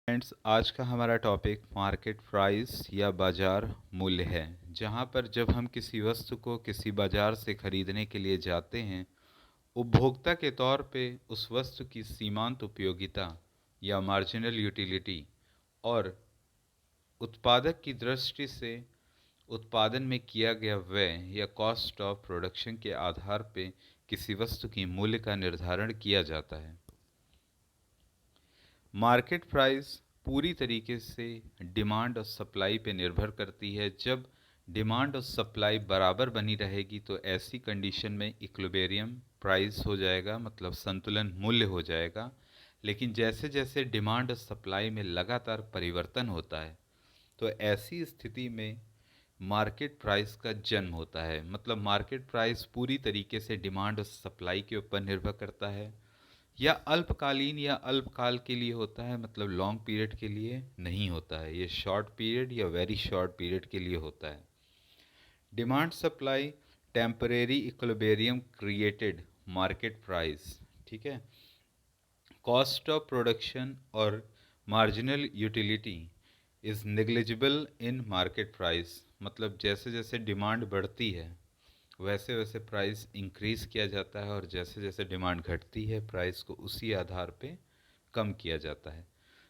Friends, आज का हमारा टॉपिक मार्केट प्राइस या बाज़ार मूल्य है। जहां पर जब हम किसी वस्तु को किसी बाज़ार से खरीदने के लिए जाते हैं, उपभोक्ता के तौर पे उस वस्तु की सीमांत उपयोगिता या मार्जिनल यूटिलिटी और उत्पादक की दृष्टि से उत्पादन में किया गया व्यय या कॉस्ट ऑफ प्रोडक्शन के आधार पे किसी वस्तु की मूल्य का निर्धारण किया जाता है। मार्केट प्राइस पूरी तरीके से डिमांड और सप्लाई पे निर्भर करती है। जब डिमांड और सप्लाई बराबर बनी रहेगी तो ऐसी कंडीशन में इक्विलिब्रियम प्राइस हो जाएगा, मतलब संतुलन मूल्य हो जाएगा। लेकिन जैसे जैसे डिमांड और सप्लाई में लगातार परिवर्तन होता है तो ऐसी स्थिति में मार्केट प्राइस का जन्म होता है। मतलब मार्केट प्राइस पूरी तरीके से डिमांड और सप्लाई के ऊपर निर्भर करता है, या अल्पकालीन या अल्पकाल के लिए होता है, मतलब लॉन्ग पीरियड के लिए नहीं होता है। ये शॉर्ट पीरियड या वेरी शॉर्ट पीरियड के लिए होता है। Demand supply temporary equilibrium created market price, ठीक है। कॉस्ट ऑफ प्रोडक्शन और marginal utility is negligible in market price. मतलब जैसे जैसे डिमांड बढ़ती है वैसे वैसे प्राइस इंक्रीज़ किया जाता है, और जैसे जैसे डिमांड घटती है प्राइस को उसी आधार पे कम किया जाता है।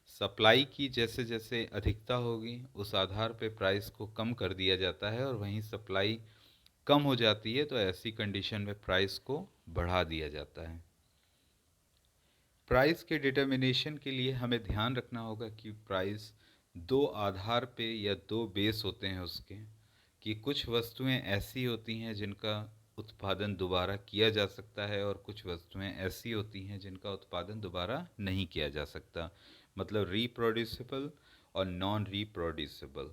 सप्लाई की जैसे जैसे अधिकता होगी उस आधार पे प्राइस को कम कर दिया जाता है, और वहीं सप्लाई कम हो जाती है तो ऐसी कंडीशन में प्राइस को बढ़ा दिया जाता है। प्राइस के डिटर्मिनेशन के लिए हमें ध्यान रखना होगा कि प्राइस दो आधार पे या दो बेस होते हैं उसके, कि कुछ वस्तुएं ऐसी होती हैं जिनका उत्पादन दोबारा किया जा सकता है और कुछ वस्तुएं ऐसी होती हैं जिनका उत्पादन दोबारा नहीं किया जा सकता। मतलब रिप्रोड्यूसिबल और नॉन रिप्रोड्यूसिबल।